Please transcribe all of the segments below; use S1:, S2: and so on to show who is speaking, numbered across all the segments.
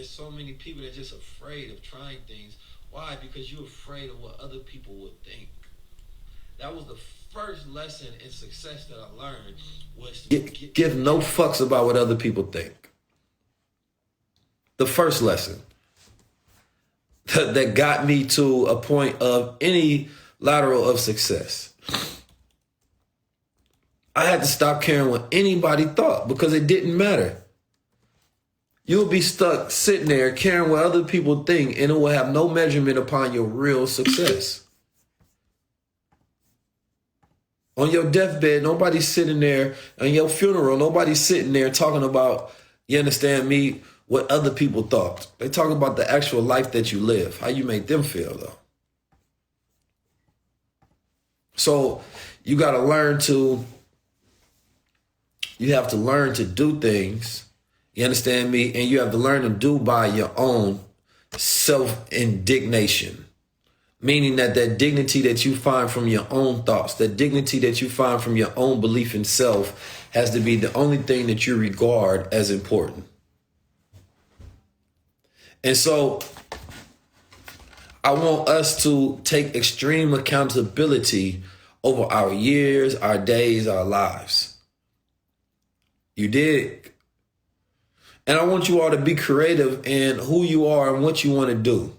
S1: there's so many people that are just afraid of trying things. Why? Because you're afraid of what other people would think. That was the first lesson in success that I learned was to give no fucks about what other people think. The first lesson that got me to a point of any lateral of success. I had to stop caring what anybody thought because it didn't matter. You'll be stuck sitting there caring what other people think, and it will have no measurement upon your real success. On your deathbed, nobody's sitting there. On your funeral, nobody's sitting there talking about, you understand me, what other people thought. They talk about the actual life that you live, how you made them feel, though. So you got to learn to, you have to learn to do things, you understand me, and you have to learn to do by your own self-indignation. Meaning that dignity that you find from your own thoughts, that dignity that you find from your own belief in self has to be the only thing that you regard as important. And so I want us to take extreme accountability over our years, our days, our lives. You dig? And I want you all to be creative in who you are and what you want to do.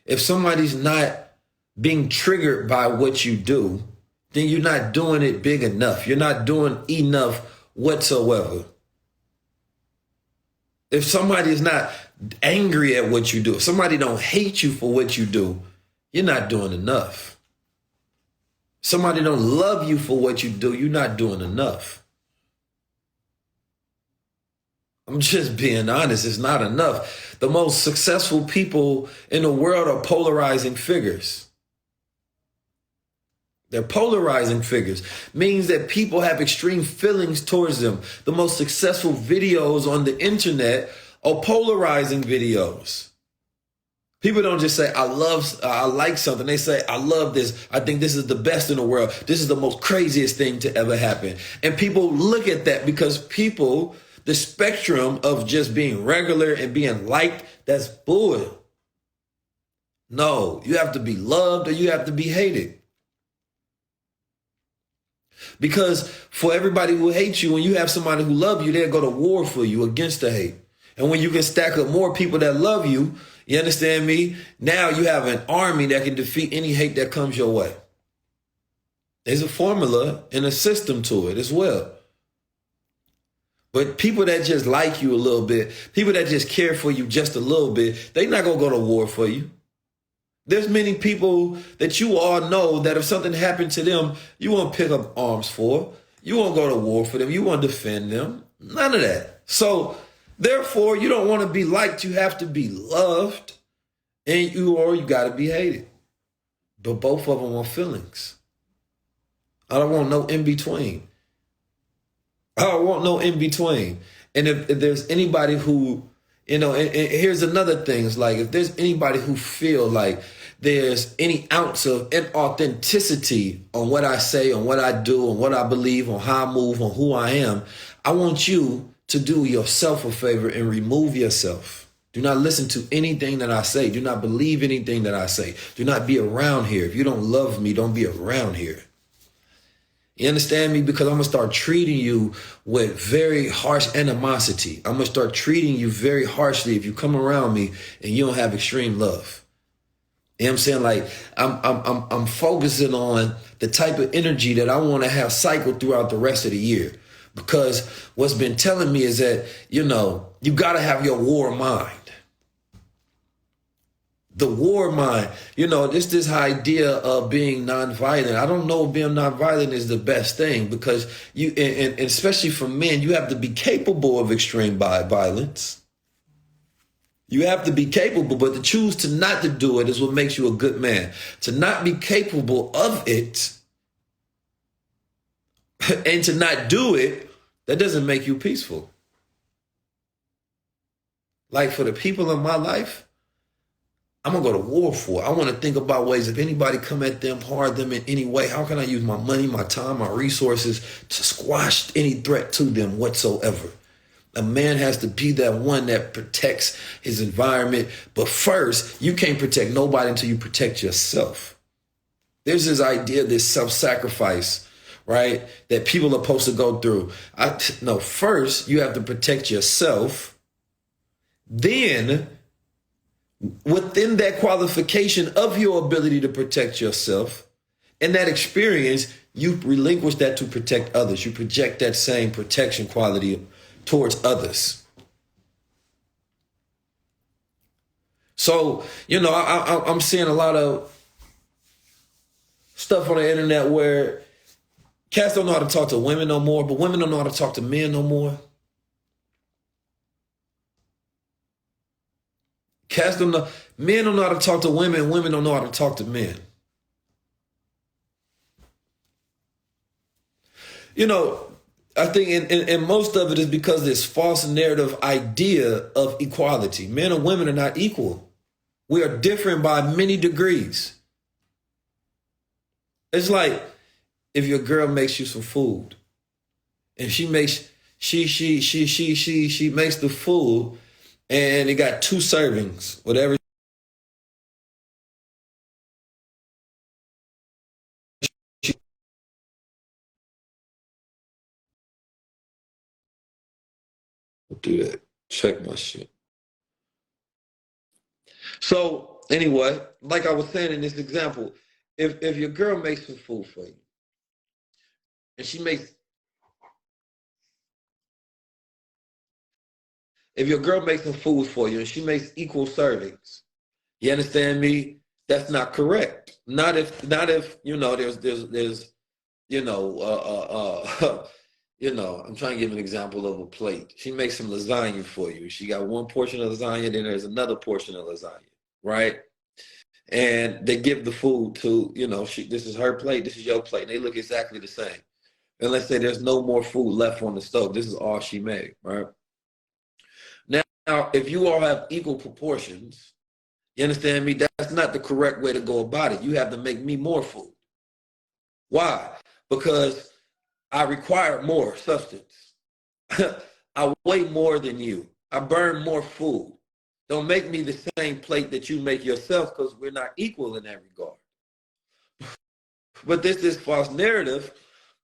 S1: If somebody's not being triggered by what you do, then you're not doing it big enough. You're not doing enough whatsoever. If somebody is not angry at what you do, if somebody don't hate you for what you do, you're not doing enough. Somebody don't love you for what you do, you're not doing enough. I'm just being honest, it's not enough. The most successful people in the world are polarizing figures. They're polarizing figures. Means that people have extreme feelings towards them. The most successful videos on the internet are polarizing videos. People don't just say, I like something. They say, I love this. I think this is the best in the world. This is the most craziest thing to ever happen. And people look at that because people, the spectrum of just being regular and being liked, that's bull. No, you have to be loved or you have to be hated. Because for everybody who hates you, when you have somebody who loves you, they'll go to war for you against the hate. And when you can stack up more people that love you, you understand me? Now you have an army that can defeat any hate that comes your way. There's a formula and a system to it as well. But people that just like you a little bit, people that just care for you just a little bit, they're not going to go to war for you. There's many people that you all know that if something happened to them, you won't pick up arms for. You won't go to war for them. You won't defend them. None of that. So therefore, you don't want to be liked. You have to be loved, and you got to be hated. But both of them are feelings. I don't want no in between. I don't want no in between. And if there's anybody who, and here's another thing. It's like if there's anybody who feel like there's any ounce of inauthenticity on what I say, on what I do, on what I believe, on how I move, on who I am, I want you to do yourself a favor and remove yourself. Do not listen to anything that I say. Do not believe anything that I say. Do not be around here. If you don't love me, don't be around here. You understand me? Because I'm going to start treating you with very harsh animosity. I'm going to start treating you very harshly if you come around me and you don't have extreme love. You know what I'm saying? Like I'm focusing on the type of energy that I want to have cycle throughout the rest of the year. Because what's been telling me is that, you got to have your war mind. The war mind, this idea of being nonviolent. I don't know if being nonviolent is the best thing because and especially for men, you have to be capable of extreme violence. You have to be capable, but to choose to not to do it is what makes you a good man. To not be capable of it and to not do it, that doesn't make you peaceful. Like for the people in my life, I'm going to go to war for. I want to think about ways if anybody come at them, harm them in any way, how can I use my money, my time, my resources to squash any threat to them whatsoever? A man has to be that one that protects his environment. But first, you can't protect nobody until you protect yourself. There's this idea, this self-sacrifice, right, that people are supposed to go through. No, first, you have to protect yourself. Then, within that qualification of your ability to protect yourself and that experience, you relinquish that to protect others. You project that same protection quality towards others. So, I'm seeing a lot of stuff on the internet where cats don't know how to talk to women no more, but women don't know how to talk to men no more. Cats don't know, men don't know how to talk to women, women don't know how to talk to men. I think and most of it is because this false narrative idea of equality. Men and women are not equal. We are different by many degrees. It's like if your girl makes you some food and she makes the food and it got 2 servings, whatever. Do that. Check my shit. So anyway, like I was saying in this example, if your girl makes some food for you, and if your girl makes some food for you and she makes equal servings, you understand me? That's not correct. Not if there's I'm trying to give an example of a plate. She makes some lasagna for you. She got 1 portion of lasagna, then there's another portion of lasagna, right? And they give the food to, this is her plate, this is your plate. And they look exactly the same. And let's say there's no more food left on the stove. This is all she made, right? Now, if you all have equal proportions, you understand me? That's not the correct way to go about it. You have to make me more food. Why? Because I require more substance. I weigh more than you. I burn more food. Don't make me the same plate that you make yourself, because we're not equal in that regard. But this false narrative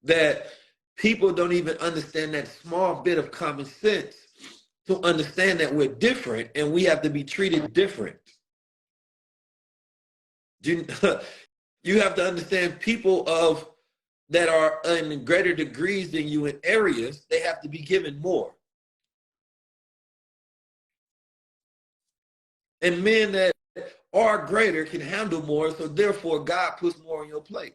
S1: that people don't even understand that small bit of common sense to understand that we're different and we have to be treated different. You have to understand people that are in greater degrees than you in areas, they have to be given more. And men that are greater can handle more, so therefore God puts more on your plate.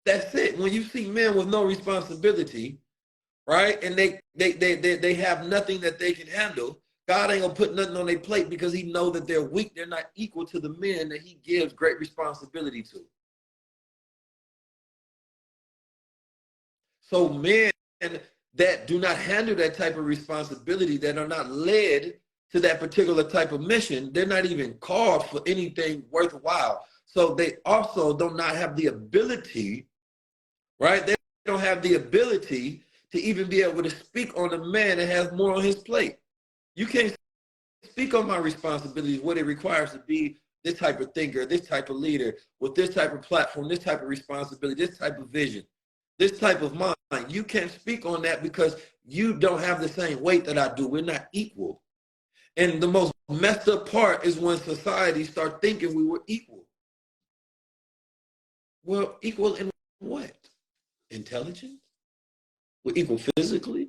S1: That's it. When you see men with no responsibility, right, and they have nothing that they can handle, God ain't gonna put nothing on their plate because he know that they're weak. They're not equal to the men that he gives great responsibility to. So men that do not handle that type of responsibility, that are not led to that particular type of mission, they're not even called for anything worthwhile. So they also do not have the ability, right? They don't have the ability to even be able to speak on a man that has more on his plate. You can't speak on my responsibilities, what it requires to be this type of thinker, this type of leader, with this type of platform, this type of responsibility, this type of vision, this type of mind. You can't speak on that because you don't have the same weight that I do. We're not equal. And the most messed up part is when society start thinking we were equal. Well, equal in what? Intelligence? We're equal physically?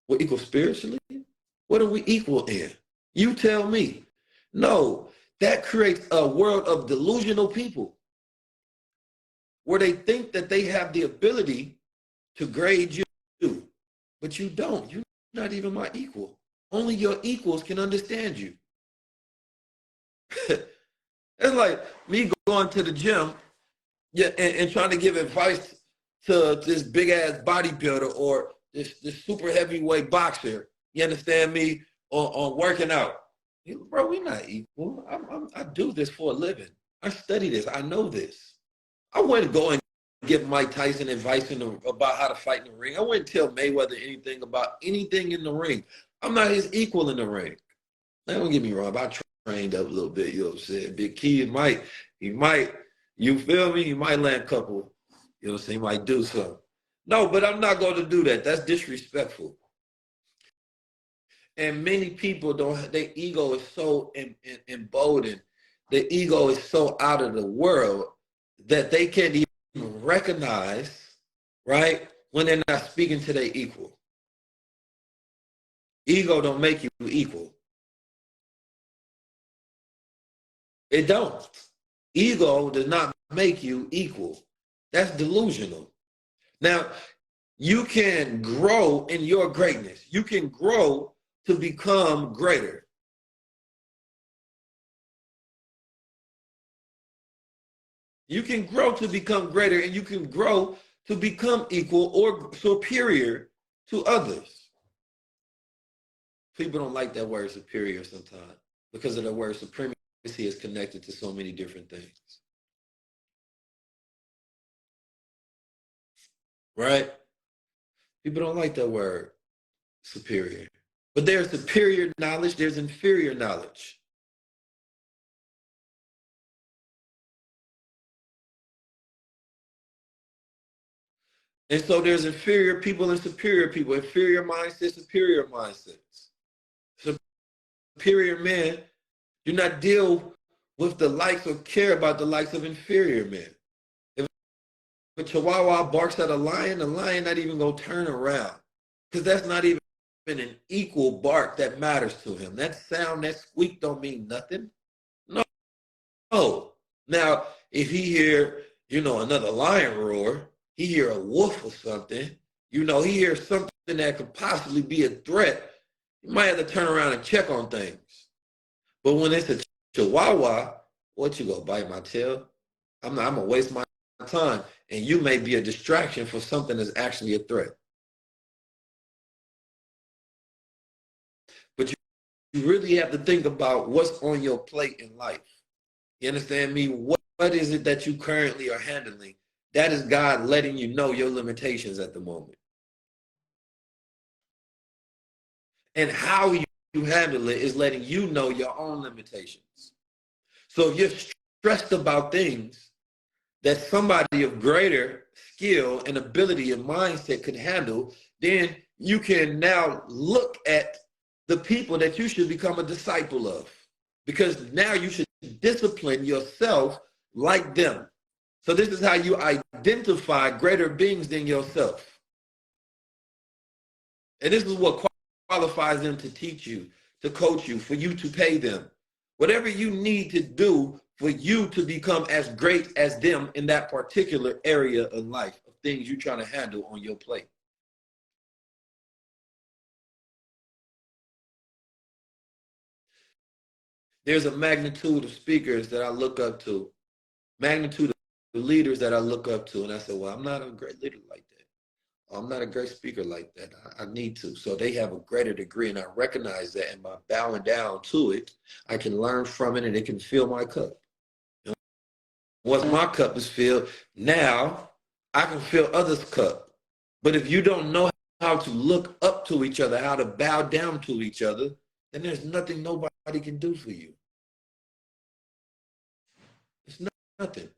S1: We're equal spiritually? What are we equal in? You tell me. No, that creates a world of delusional people where they think that they have the ability to grade you, but you don't. You're not even my equal. Only your equals can understand you. It's like me going to the gym, and trying to give advice to this big ass bodybuilder or this super heavyweight boxer. You understand me? On working out. Bro, we're not equal. I do this for a living. I study this. I know this. I wouldn't go and give Mike Tyson advice about how to fight in the ring. I wouldn't tell Mayweather anything about anything in the ring. I'm not his equal in the ring. Now, don't get me wrong. I trained up a little bit, you know what I'm saying? Big Key he might, you feel me? He might land a couple, you know what I'm saying? He might do something. No, but I'm not going to do that. That's disrespectful. And many people their ego is so emboldened. Their ego is so out of the world that they can't even recognize, right, when they're not speaking to their equal. Ego don't make you equal. It don't. Ego does not make you equal. That's delusional. Now, you can grow in your greatness. You can grow to become greater. You can grow to become greater, and you can grow to become equal or superior to others. People don't like that word superior sometimes because of the word supremacy is connected to so many different things. Right? People don't like that word superior. But there's superior knowledge, there's inferior knowledge. And so there's inferior people and superior people, inferior mindsets, superior mindsets. Superior men do not deal with the likes or care about the likes of inferior men. If a chihuahua barks at a lion, the lion not even gonna turn around because that's not even an equal bark that matters to him. That sound, that squeak don't mean nothing. No. Now, if he hear, another lion roar, he hear a wolf or something, he hears something that could possibly be a threat, you might have to turn around and check on things. But when it's a chihuahua, what, you go bite my tail? I'm gonna waste my time, and you may be a distraction for something that's actually a threat. But you really have to think about what's on your plate in life. You understand me? What is it that you currently are handling? That is God letting you know your limitations at the moment. And how you handle it is letting you know your own limitations. So if you're stressed about things that somebody of greater skill and ability and mindset could handle, then you can now look at the people that you should become a disciple of. Because now you should discipline yourself like them. So this is how you identify greater beings than yourself. And this is what qualifies them to teach you, to coach you, for you to pay them. Whatever you need to do for you to become as great as them in that particular area of life, of things you're trying to handle on your plate. There's a magnitude of speakers that I look up to, magnitude of leaders that I look up to. And I said, well, I'm not a great leader like that. I'm not a great speaker like that. I need to. So they have a greater degree, and I recognize that. And by bowing down to it, I can learn from it, and it can fill my cup. And once my cup is filled, now I can fill others' cup. But if you don't know how to look up to each other, how to bow down to each other, then there's nothing nobody can do for you. It's nothing.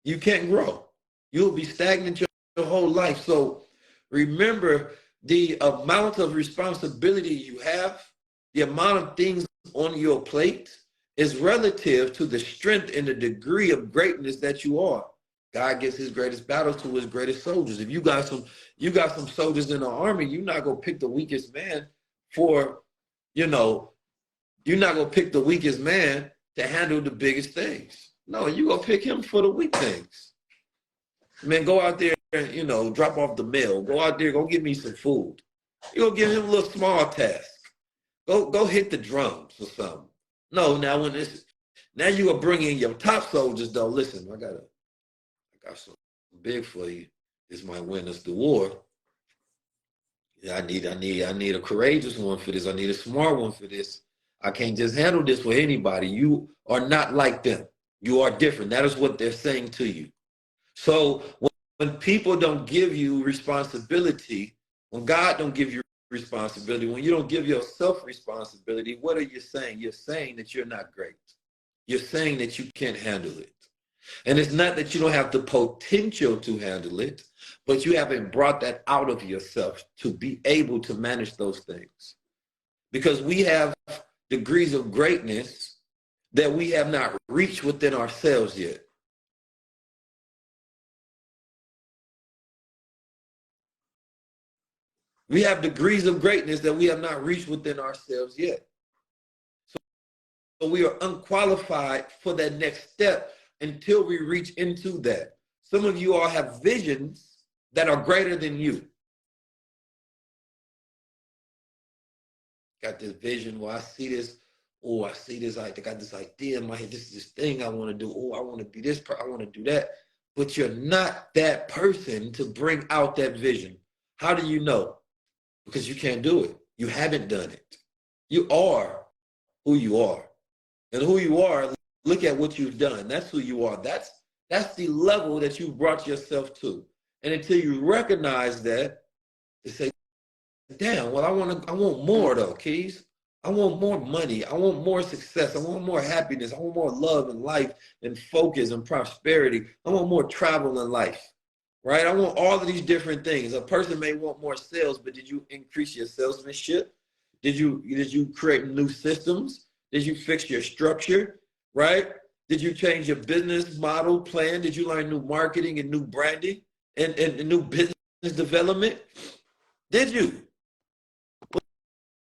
S1: You can't grow. You'll be stagnant your whole life. So remember, the amount of responsibility you have, the amount of things on your plate is relative to the strength and the degree of greatness that you are. God gives his greatest battles to his greatest soldiers. If you got some soldiers in the army, you're not gonna pick the weakest man for, you're not gonna pick the weakest man to handle the biggest things. No, you're gonna pick him for the weak things. Man, go out there and, drop off the mail. Go out there, go get me some food. You're gonna give him a little small task. Go hit the drums or something. No, now you are bringing your top soldiers though. Listen, I got something big for you. This might win us the war. Yeah, I need a courageous one for this. I need a smart one for this. I can't just handle this for anybody. You are not like them. You are different. That is what they're saying to you. So when people don't give you responsibility, when God don't give you responsibility, when you don't give yourself responsibility, what are you saying? You're saying that you're not great. You're saying that you can't handle it. And it's not that you don't have the potential to handle it, but you haven't brought that out of yourself to be able to manage those things. Because we have degrees of greatness that we have not reached within ourselves yet. We have degrees of greatness that we have not reached within ourselves yet. So we are unqualified for that next step until we reach into that. Some of you all have visions that are greater than you. Got this vision where I see this, oh, I see this, I got this idea in my head, this is this thing I want to do, oh, I want to be this, I want to do that. But you're not that person to bring out that vision. How do you know? Because you can't do it. You haven't done it. You are who you are. And who you are, look at what you've done. That's who you are. That's the level that you brought yourself to. And until you recognize that, you say, damn, well, I want more though, Keys. I want more money. I want more success. I want more happiness. I want more love in life and focus and prosperity. I want more travel in life, right? I want all of these different things. A person may want more sales, but did you increase your salesmanship? Did you create new systems? Did you fix your structure, right? Did you change your business model plan? Did you learn new marketing and new branding and new business development? Did you?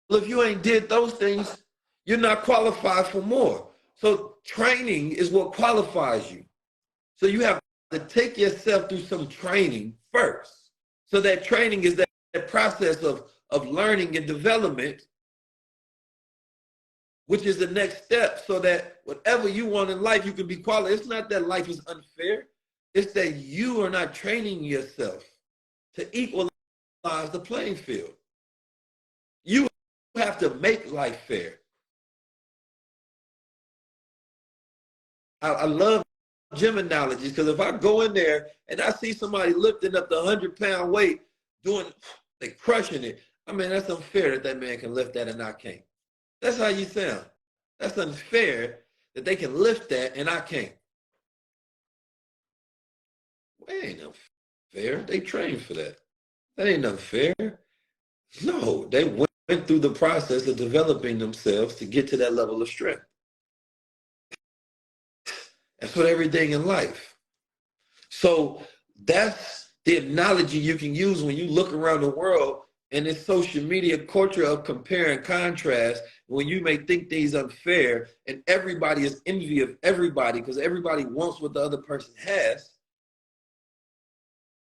S1: Well, if you ain't did those things, you're not qualified for more. So training is what qualifies you. So you have to take yourself through some training first. So that training is that process of learning and development, which is the next step, so that whatever you want in life, you can be qualified. It's not that life is unfair. It's that you are not training yourself to equalize the playing field. You have to make life fair. I love gym analogies because if I go in there and I see somebody lifting up the 100-pound weight, they crushing it, I mean, that's unfair that man can lift that and I can't. That's how you sound. That's unfair that they can lift that and I can't. Well, it ain't unfair. They trained for that. That ain't unfair. No, they went through the process of developing themselves to get to that level of strength. That's what everything in life. So that's the analogy you can use when you look around the world and this social media culture of compare and contrast, when you may think things unfair and everybody is envy of everybody because everybody wants what the other person has.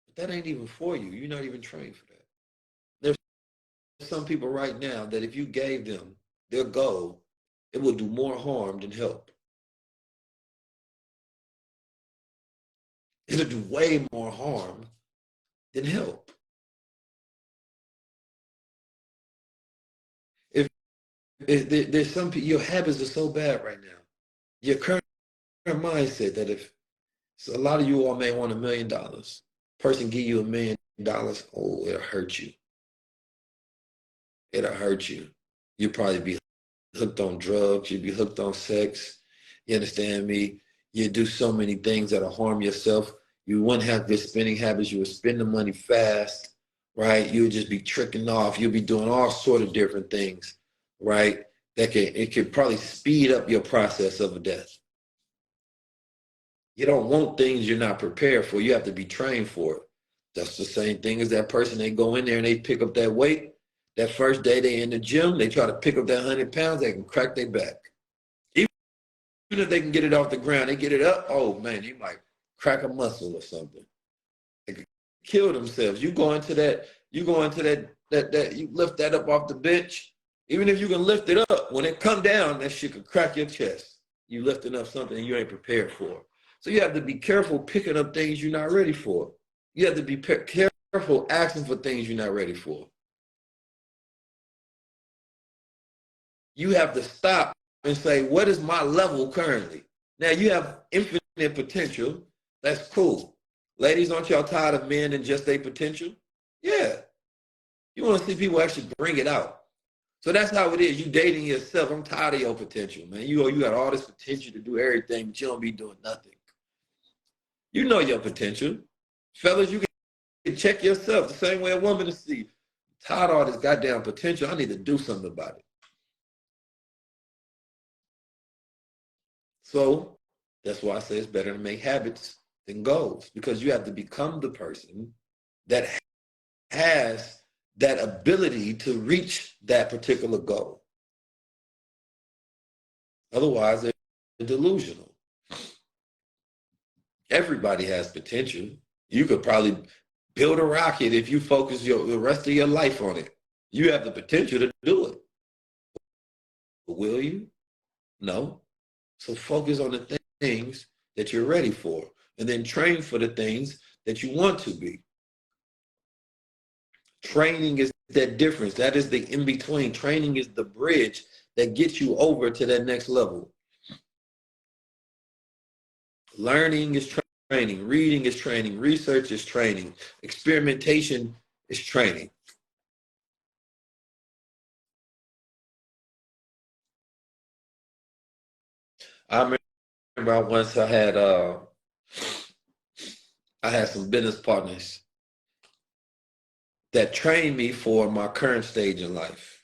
S1: But that ain't even for you. You're not even trained for that. There's some people right now that if you gave them their goal, it will do more harm than help. It'll do way more harm than help. If there's some people, your habits are so bad right now. Your current mindset that if so a lot of you all may want $1 million, person give you $1 million, oh, it'll hurt you. It'll hurt you. You'll probably be hooked on drugs. You'll be hooked on sex. You understand me? You do so many things that'll harm yourself. You wouldn't have good spending habits. You would spend the money fast, right? You would just be tricking off. You'll be doing all sort of different things, right? It could probably speed up your process of a death. You don't want things you're not prepared for. You have to be trained for it. That's the same thing as that person. They go in there and they pick up that weight. That first day they in the gym, they try to pick up that 100 pounds, they can crack their back. Even if they can get it off the ground, they get it up, oh man, you might crack a muscle or something. They could kill themselves. You lift that up off the bench, even if you can lift it up, when it come down, that shit could crack your chest. You lifting up something you ain't prepared for. So you have to be careful picking up things you're not ready for. You have to be careful asking for things you're not ready for. You have to stop and say, what is my level currently? Now you have infinite potential. That's cool. Ladies, aren't y'all tired of men and just their potential? Yeah. You want to see people actually bring it out. So that's how it is. You dating yourself. I'm tired of your potential, man. You got all this potential to do everything, but you don't be doing nothing. You know your potential. Fellas, you can check yourself the same way a woman to see. Tired of all this goddamn potential. I need to do something about it. So that's why I say it's better to make habits than goals, because you have to become the person that has that ability to reach that particular goal. Otherwise, they're delusional. Everybody has potential. You could probably build a rocket if you focus the rest of your life on it. You have the potential to do it. But will you? No. So focus on the things that you're ready for, and then train for the things that you want to be. Training is that difference. That is the in-between. Training is the bridge that gets you over to that next level. Learning is training. Reading is training. Research is training. Experimentation is training. I remember once I had some business partners that trained me for my current stage in life.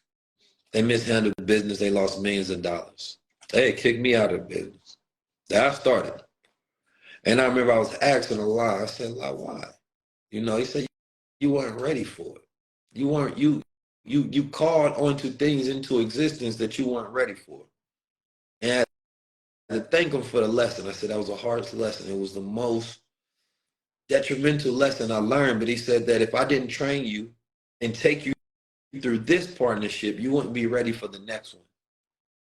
S1: They mishandled the business. They lost millions of dollars. They had kicked me out of the business that I started. And I remember I was asking a lot. I said, like, why? He said, you weren't ready for it. You called onto things into existence that you weren't ready for. And I had to thank him for the lesson. I said, that was a hard lesson. It was the most detrimental lesson I learned. But he said that if I didn't train you and take you through this partnership, you wouldn't be ready for the next one.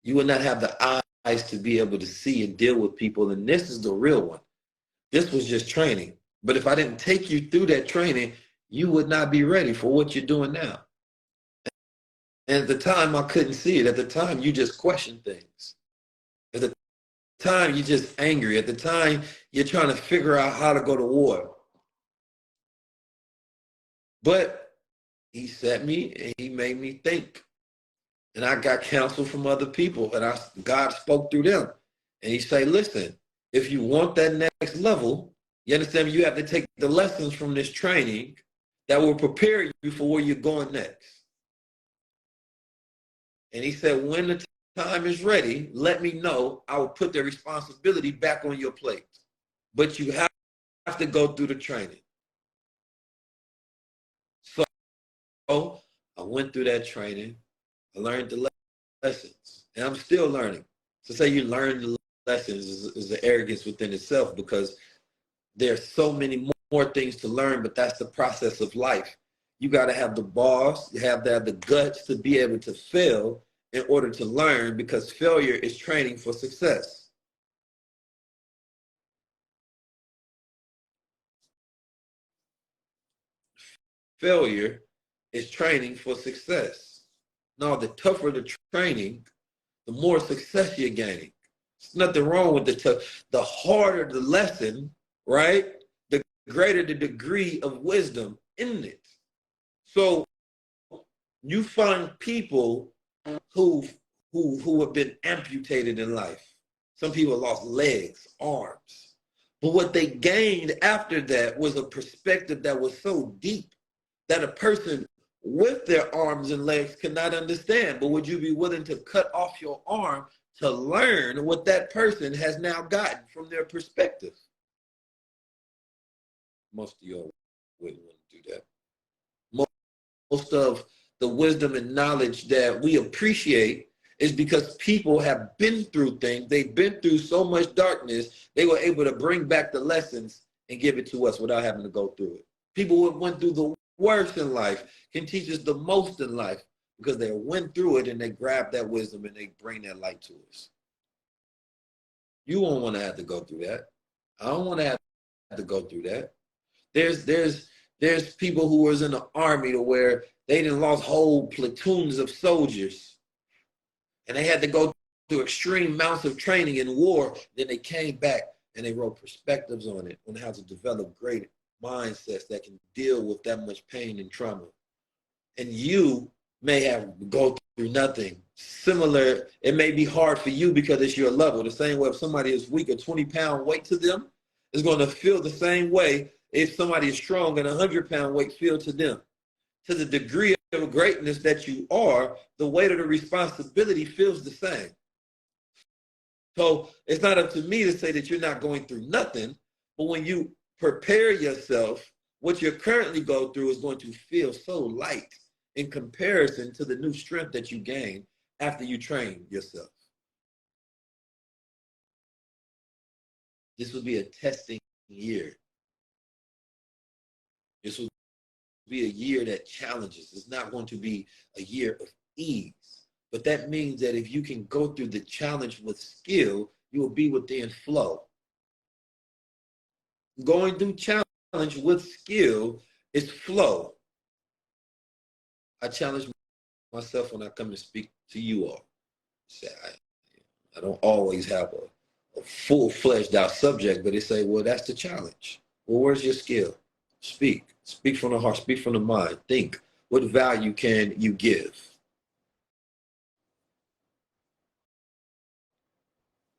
S1: You would not have the eyes to be able to see and deal with people. And this is the real one. This was just training. But if I didn't take you through that training, you would not be ready for what you're doing now. And at the time, I couldn't see it. At the time, you just question things. At the time, you're just angry. At the time, you're trying to figure out how to go to war. But he set me and he made me think. And I got counsel from other people, and God spoke through them. And he said, listen, if you want that next level, you understand, you have to take the lessons from this training that will prepare you for where you're going next. And he said, when the time is ready, let me know. I will put the responsibility back on your plate. But you have to go through the training. So I went through that training. I learned the lessons, and I'm still learning. To say you learn the lessons is an arrogance within itself, because there's so many more things to learn, but that's the process of life. You got to have the balls, you have to have the guts to be able to fail in order to learn, because failure is training for success. Failure is training for success. Now, the tougher the training, the more success you're gaining. There's nothing wrong with the harder the lesson, right? The greater the degree of wisdom in it. So you find people who have been amputated in life. Some people lost legs, arms. But what they gained after that was a perspective that was so deep that a person with their arms and legs cannot understand. But would you be willing to cut off your arm to learn what that person has now gotten from their perspective? Most of y'all wouldn't want to do that. Most of the wisdom and knowledge that we appreciate is because people have been through things. They've been through so much darkness, they were able to bring back the lessons and give it to us without having to go through it. People who went through the worst in life can teach us the most in life, because they went through it and they grab that wisdom and they bring that light to us. You won't want to have to go through that. I don't want to have to go through that. There's people who was in the army to where they didn't lost whole platoons of soldiers, and they had to go through extreme amounts of training in war. Then they came back and they wrote perspectives on it, on how to develop great mindsets that can deal with that much pain and trauma. And you may have go through nothing similar. It may be hard for you because it's your level. The same way if somebody is weak, a 20-pound weight to them is going to feel the same way if somebody is strong and a 100-pound weight feel to them. To the degree of greatness that you are, the weight of the responsibility feels the same. So it's not up to me to say that you're not going through nothing, but when you prepare yourself, what you're currently going through is going to feel so light in comparison to the new strength that you gain after you train yourself. This will be a testing year. This will be a year that challenges. It's not going to be a year of ease. But that means that if you can go through the challenge with skill, you will be within flow. Going through challenge with skill is flow. I challenge myself when I come and speak to you all. I don't always have a full-fledged out subject, but they say, well, that's the challenge. Well, where's your skill? Speak. Speak from the heart. Speak from the mind. Think. What value can you give?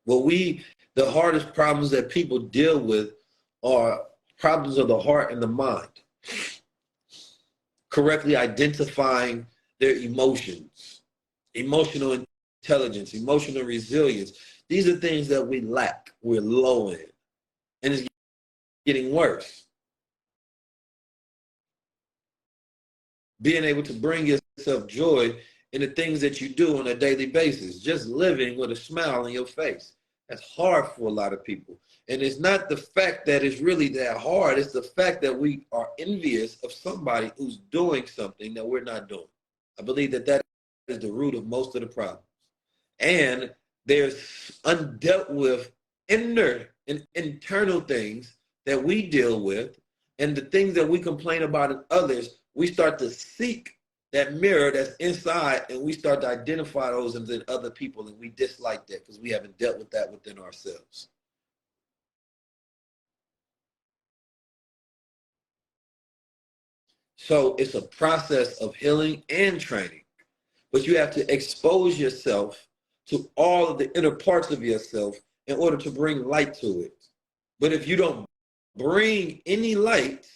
S1: The hardest problems that people deal with are problems of the heart and the mind. Correctly identifying their emotions, emotional intelligence, emotional resilience. These are things that we lack, we're low in, and it's getting worse. Being able to bring yourself joy in the things that you do on a daily basis, just living with a smile on your face. That's hard for a lot of people. And it's not the fact that it's really that hard, it's the fact that we are envious of somebody who's doing something that we're not doing. I believe that that is the root of most of the problems. And there's undealt with inner and internal things that we deal with, and the things that we complain about in others, we start to seek that mirror that's inside, and we start to identify those in other people, and we dislike that because we haven't dealt with that within ourselves. So it's a process of healing and training, but you have to expose yourself to all of the inner parts of yourself in order to bring light to it. But if you don't bring any light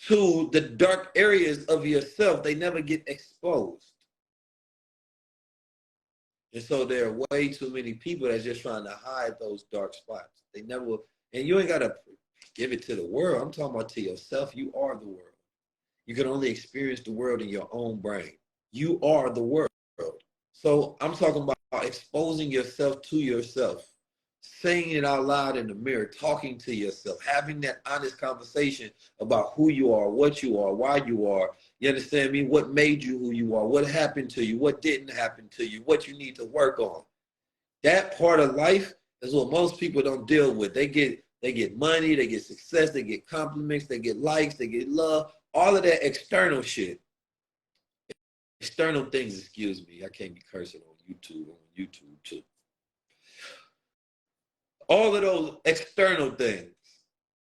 S1: to the dark areas of yourself, they never get exposed. And so there are way too many people that's just trying to hide those dark spots. They never, and you ain't got to give it to the world. I'm talking about to yourself. You are the world. You can only experience the world in your own brain. You are the world. So I'm talking about exposing yourself to yourself, saying it out loud in the mirror, talking to yourself, having that honest conversation about who you are, what you are, why you are. You understand me? What made you who you are? What happened to you? What didn't happen to you? What you need to work on. That part of life is what most people don't deal with. They get money, they get success, they get compliments, they get likes, they get love, all of that external shit. External things, excuse me. I can't be cursing on YouTube too. All of those external things,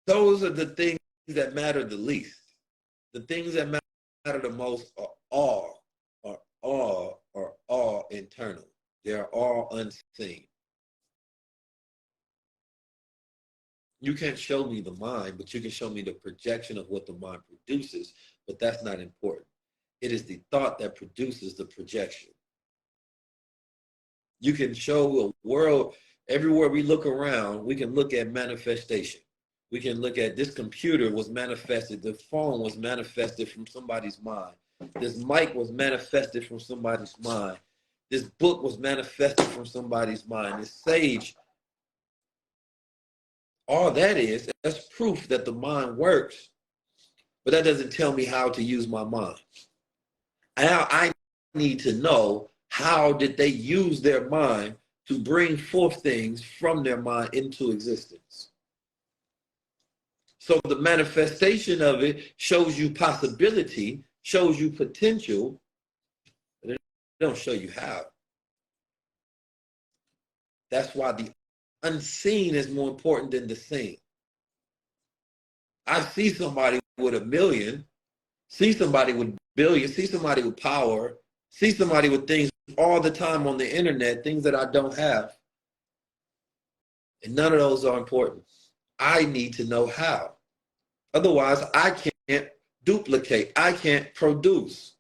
S1: those are the things that matter the least. The things that matter the most are all internal. They're all unseen. You can't show me the mind, but you can show me the projection of what the mind produces, but that's not important. It is the thought that produces the projection. You can show a world, everywhere we look around, we can look at manifestation. We can look at this computer was manifested, the phone was manifested from somebody's mind. This mic was manifested from somebody's mind. This book was manifested from somebody's mind. This sage, all that is, that's proof that the mind works, but that doesn't tell me how to use my mind. Now I need to know how did they use their mind to bring forth things from their mind into existence. So the manifestation of it shows you possibility, shows you potential, but it don't show you how. That's why the unseen is more important than the seen. I see somebody with a million, see somebody with billions, see somebody with power, see somebody with things all the time on the internet, things that I don't have. And none of those are important. I need to know how. Otherwise, I can't duplicate. I can't produce.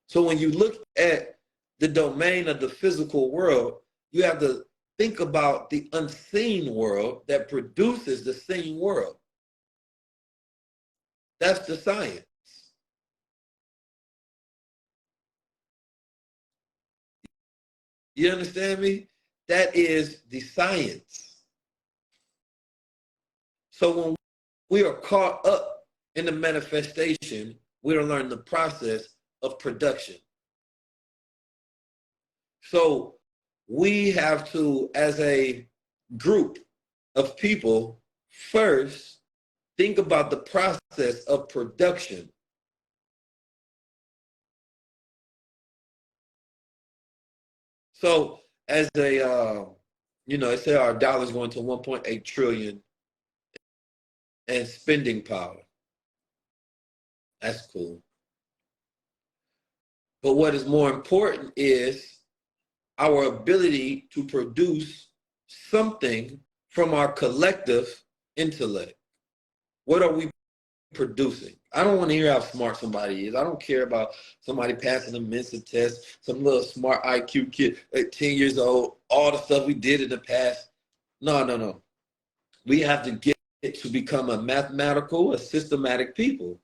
S1: So when you look at the domain of the physical world, you have to think about the unseen world that produces the seen world. That's the science. You understand me? That is the science. So when we are caught up in the manifestation, we don't learn the process of production. So we have to, as a group of people, first think about the process of production. So as a, they say our dollar's going to 1.8 trillion and spending power. That's cool. But what is more important is our ability to produce something from our collective intellect. What are we producing? I don't want to hear how smart somebody is. I don't care about somebody passing a Mensa test, some little smart IQ kid at 10 years old, all the stuff we did in the past. No. We have to get to become a mathematical, a systematic people.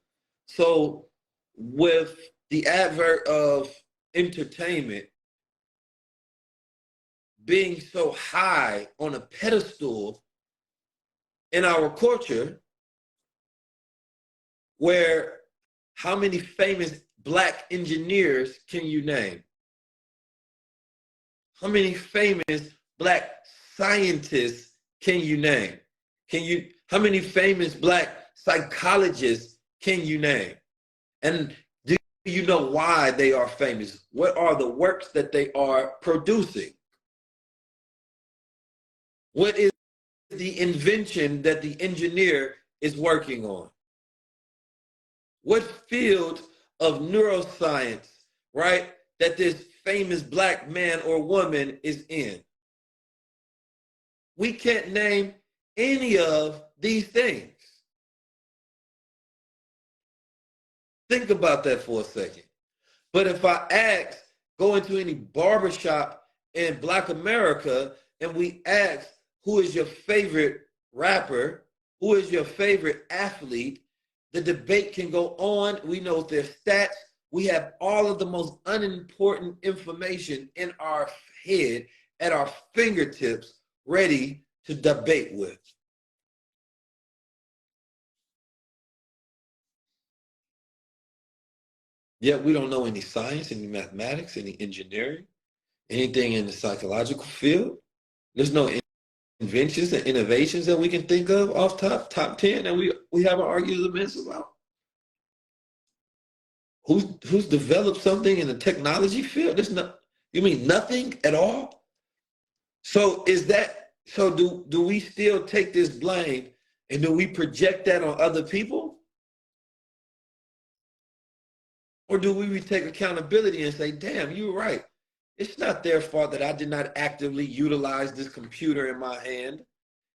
S1: So with the advert of entertainment being so high on a pedestal in our culture, where how many famous Black engineers can you name? How many famous Black scientists can you name? How many famous Black psychologists can you name? And do you know why they are famous? What are the works that they are producing? What is the invention that the engineer is working on? What field of neuroscience, right, that this famous Black man or woman is in? We can't name any of these things. Think about that for a second. But if I ask, go into any barbershop in Black America and we ask, who is your favorite rapper? Who is your favorite athlete? The debate can go on. We know their stats. We have all of the most unimportant information in our head, at our fingertips, ready to debate with. Yet we don't know any science, any mathematics, any engineering, anything in the psychological field. There's no inventions and innovations that we can think of off top 10 that we have an argument about. Who's developed something in the technology field? There's no, you mean nothing at all? So do we still take this blame and do we project that on other people? Or do we take accountability and say, damn, you're right. It's not their fault that I did not actively utilize this computer in my hand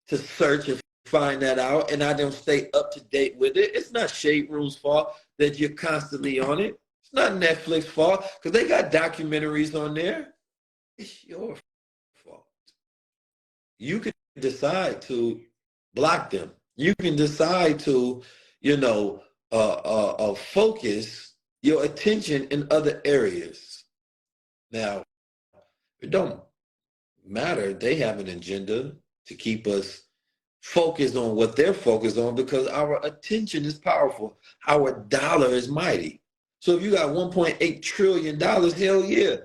S1: to search and find that out, and I don't stay up to date with it. It's not Shade Room's fault that you're constantly on it. It's not Netflix's fault because they got documentaries on there. It's your fault. You can decide to block them. You can decide to, focus your attention in other areas. Now, it don't matter. They have an agenda to keep us focused on what they're focused on because our attention is powerful. Our dollar is mighty. So if you got $1.8 trillion, hell yeah,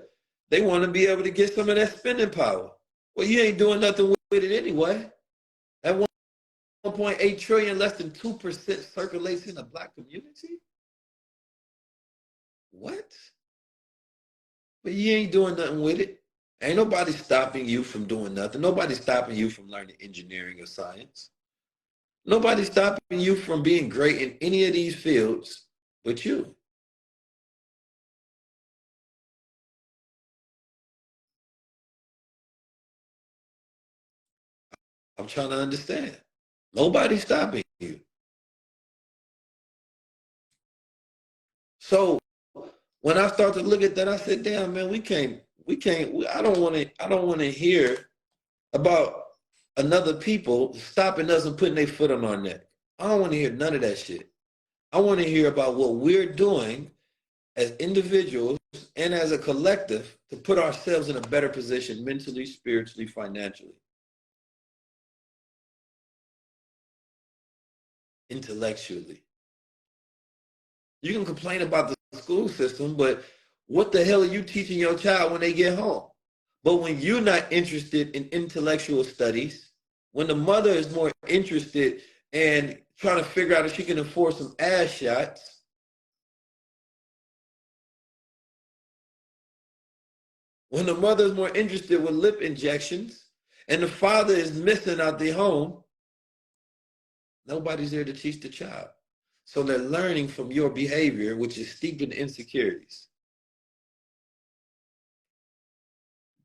S1: they want to be able to get some of that spending power. Well, you ain't doing nothing with it anyway. That 1.8 trillion, less than 2% circulates in the Black community? What? But you ain't doing nothing with it. Ain't nobody stopping you from doing nothing. Nobody's stopping you from learning engineering or science. Nobody's stopping you from being great in any of these fields but you. I'm trying to understand. Nobody's stopping you. So when I start to look at that, I said, damn, man, I don't want to hear about another people stopping us and putting their foot on our neck. I don't want to hear none of that shit. I want to hear about what we're doing as individuals and as a collective to put ourselves in a better position mentally, spiritually, financially, intellectually. You can complain about the school system, but what the hell are you teaching your child when they get home? But when you're not interested in intellectual studies, when the mother is more interested in trying to figure out if she can afford some ass shots, when the mother is more interested with lip injections, and the father is missing out the home, nobody's there to teach the child. So they're learning from your behavior, which is steeped in insecurities.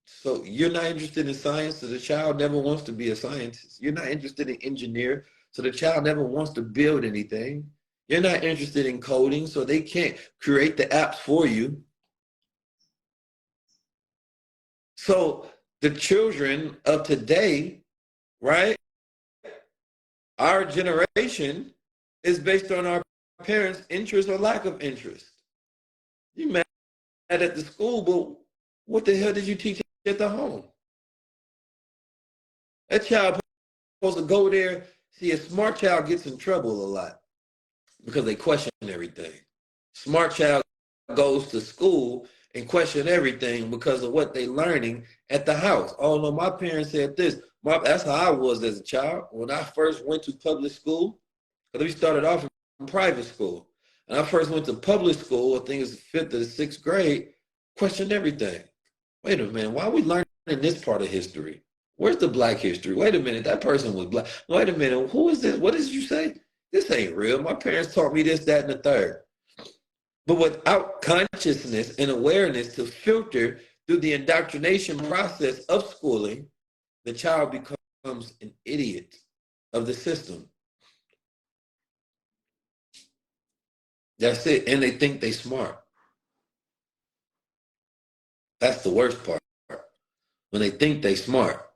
S1: So you're not interested in science, so the child never wants to be a scientist. You're not interested in engineer, so the child never wants to build anything. You're not interested in coding, so they can't create the apps for you. So the children of today, right? Our generation is based on our parents' interest or lack of interest. You mad at the school, but what the hell did you teach at the home? That child supposed to go there. See, a smart child gets in trouble a lot because they question everything. Smart child goes to school and question everything because of what they're learning at the house. Oh no, my parents said this. That's how I was as a child. When I first went to public school, because we started off in private school. And I first went to public school, I think it's the fifth or the sixth grade, questioned everything. Wait a minute, why are we learning this part of history? Where's the black history? Wait a minute, that person was black. Wait a minute, who is this? What did you say? This ain't real. My parents taught me this, that, and the third. But without consciousness and awareness to filter through the indoctrination process of schooling, the child becomes an idiot of the system. That's it. And they think they smart. That's the worst part. When they think they smart.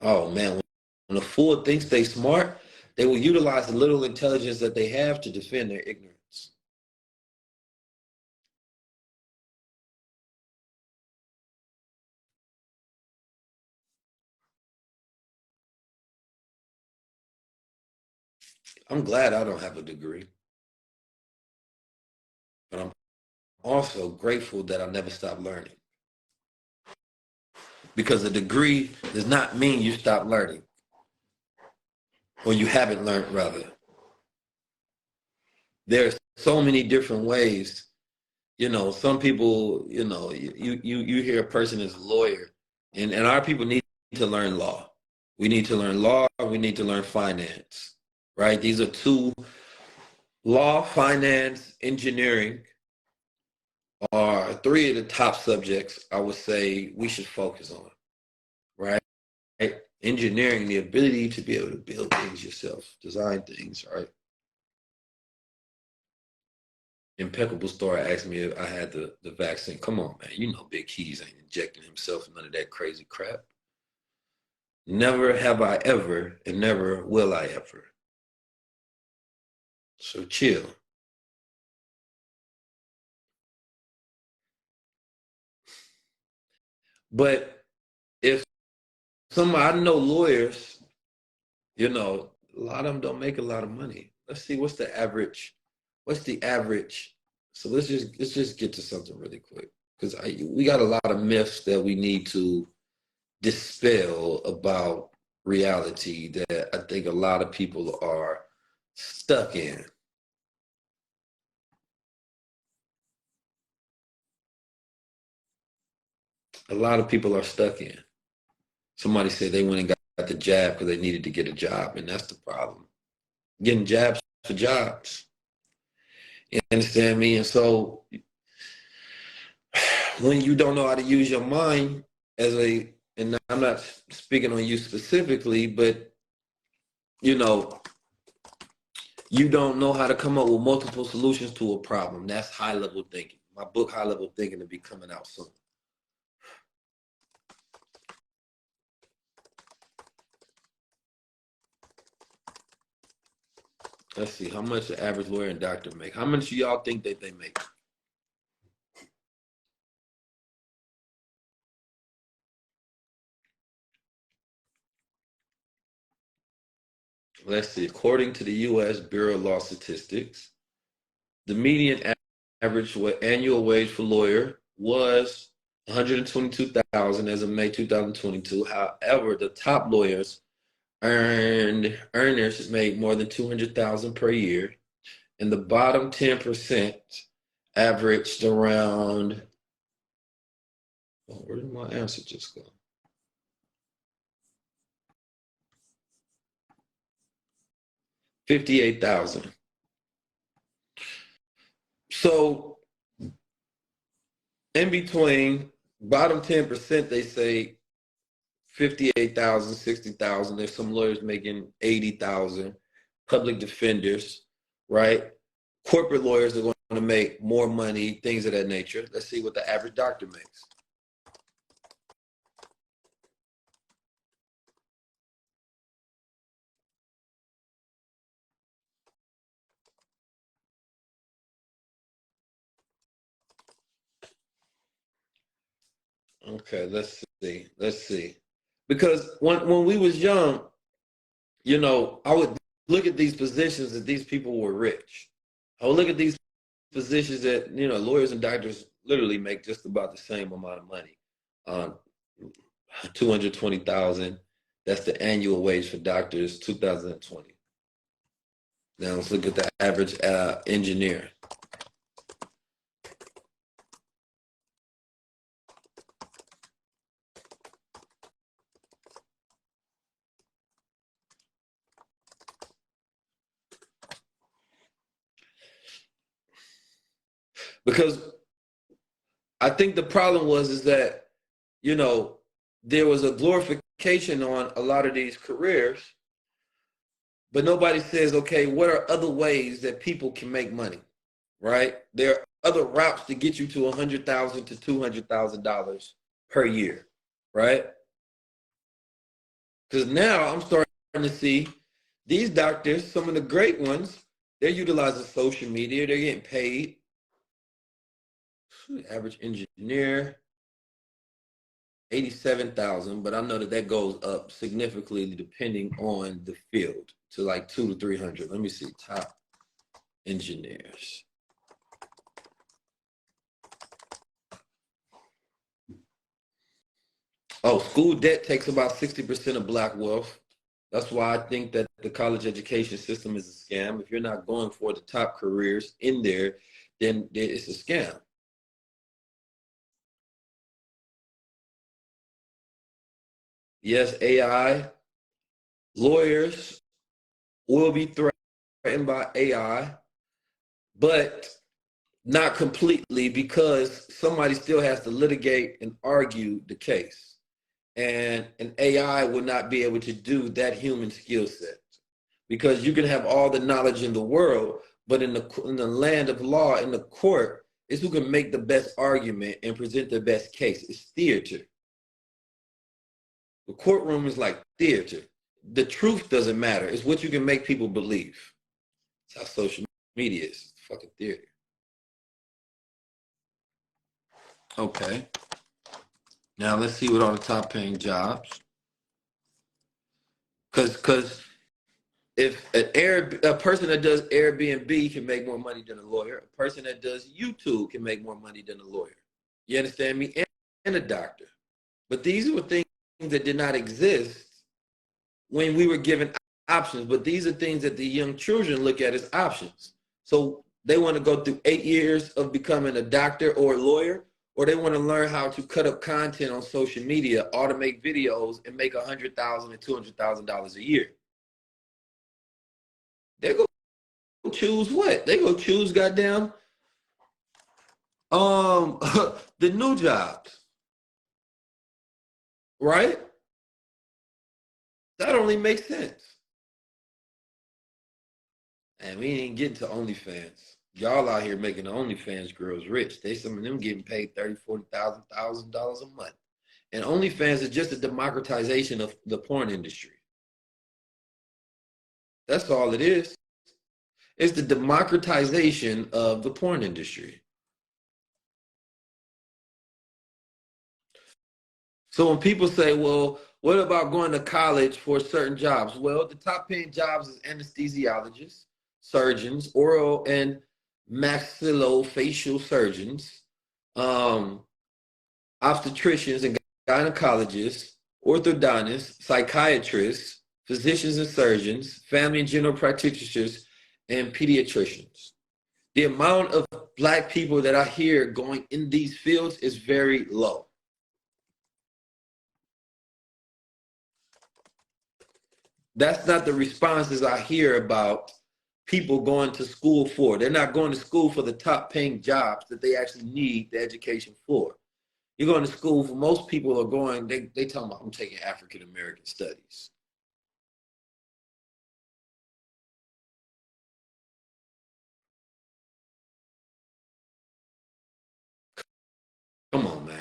S1: Oh man, when a fool thinks they smart, they will utilize the little intelligence that they have to defend their ignorance. I'm glad I don't have a degree, but I'm also grateful that I never stopped learning. Because a degree does not mean you stop learning, or you haven't learned, rather. There's so many different ways. You know, some people, you hear a person is a lawyer, and our people need to learn law. We need to learn law, we need to learn finance, right? These are two, law, finance, engineering are three of the top subjects I would say we should focus on, right? Engineering, the ability to be able to build things yourself, design things, right? Impeccable Story asked me if I had the vaccine. Come on, man. You know Big Keys ain't injecting himself in none of that crazy crap. Never have I ever, and never will I ever. So chill. But if I know lawyers, a lot of them don't make a lot of money. Let's see what's the average. What's the average? So let's just get to something really quick because we got a lot of myths that we need to dispel about reality that I think a lot of people are stuck in. A lot of people are stuck in. Somebody said they went and got the jab because they needed to get a job, and that's the problem. getting jabs for jobs. You understand me? And so when you don't know how to use your mind and I'm not speaking on you specifically, but you know, you don't know how to come up with multiple solutions to a problem. That's high level thinking. My book, High Level Thinking, will be coming out soon. Let's see, how much the average lawyer and doctor make? How much do y'all think that they make? Let's see, according to the U.S. Bureau of Law Statistics, the median average annual wage for lawyer was 122,000 as of May 2022. However, the top earners made more than 200,000 per year, and the bottom 10% averaged around. Oh, where did my answer just go? 58,000. So in between, bottom 10%, they say 58,000, 60,000. There's some lawyers making 80,000, public defenders, right? Corporate lawyers are going to make more money, things of that nature. Let's see what the average doctor makes. Okay, let's see. Let's see. Because when we was young, you know, I would look at these positions that these people were rich. I would look at these positions that, you know, lawyers and doctors literally make just about the same amount of money. 220,000. That's the annual wage for doctors, 2020. Now let's look at the average engineer. Because I think the problem is that, you know, there was a glorification on a lot of these careers, but nobody says, okay, what are other ways that people can make money, right? There are other routes to get you to $100,000 to $200,000 per year, right? Because now I'm starting to see these doctors, some of the great ones, they're utilizing social media, they're getting paid. Average engineer, 87,000, but I know that goes up significantly depending on the field to like 200 to 300. Let me see, top engineers. Oh, school debt takes about 60% of Black wealth. That's why I think that the college education system is a scam. If you're not going for the top careers in there, then it's a scam. Yes, AI, lawyers will be threatened by AI, but not completely, because somebody still has to litigate and argue the case. And an AI will not be able to do that human skill set, because you can have all the knowledge in the world, but in the land of law, in the court, is who can make the best argument and present the best case. It's theater. The courtroom is like theater. The truth doesn't matter. It's what you can make people believe. That's how social media is. It's fucking theater. Okay. Now let's see what are the top paying jobs. Because if a person that does Airbnb can make more money than a lawyer, a person that does YouTube can make more money than a lawyer. You understand me? And a doctor. But these were things that did not exist when we were given options. But these are things that the young children look at as options. So they want to go through 8 years of becoming a doctor or a lawyer, or they want to learn how to cut up content on social media, automate videos, and make $100,000 and $200,000 a year. They go choose what? They go choose goddamn the new jobs, right? That only makes sense. And we ain't getting to OnlyFans. Y'all out here making the OnlyFans girls rich. They some of them getting paid $30,000, $40,000 a month. And OnlyFans is just a democratization of the porn industry. That's all it is. It's the democratization of the porn industry. So when people say, well, what about going to college for certain jobs? Well, the top paying jobs is anesthesiologists, surgeons, oral and maxillofacial surgeons, um, obstetricians and gynecologists, orthodontists, psychiatrists, physicians and surgeons, family and general practitioners, and pediatricians. The amount of Black people that I hear going in these fields is very low. That's not the responses I hear about people going to school for. They're not going to school for the top paying jobs that they actually need the education for. You're going to school for most people are going, they talking about I'm taking African American studies. Come on, man.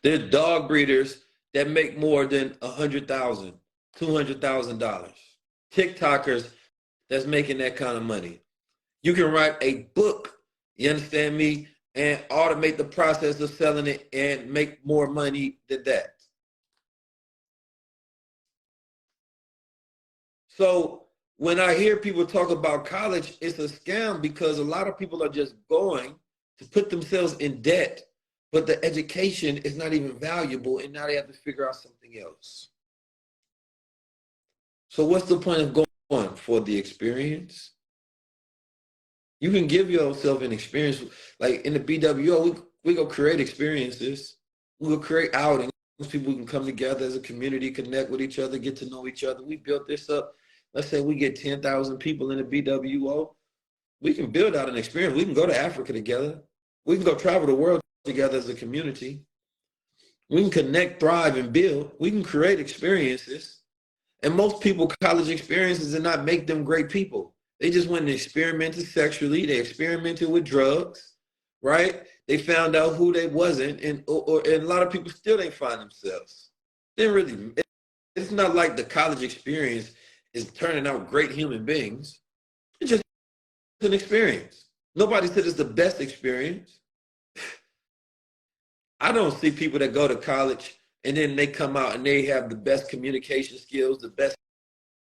S1: There's dog breeders that make more than $100,000, $200,000. TikTokers that's making that kind of money. You can write a book, you understand me, and automate the process of selling it and make more money than that. So when I hear people talk about college, it's a scam because a lot of people are just going to put themselves in debt, but the education is not even valuable, and now they have to figure out something else. So what's the point of going for the experience? You can give yourself an experience, like in the BWO, we go create experiences. We will create outings. People can come together as a community, connect with each other, get to know each other. We built this up. Let's say we get 10,000 people in the BWO. We can build out an experience. We can go to Africa together. We can go travel the world together as a community. We can connect, thrive, and build. We can create experiences. And most people, college experiences did not make them great people. They just went and experimented sexually. They experimented with drugs, right? They found out who they wasn't, and and a lot of people still didn't find themselves. They really. It's not like the college experience is turning out great human beings. It's just an experience. Nobody said it's the best experience. I don't see people that go to college and then they come out and they have the best communication skills, the best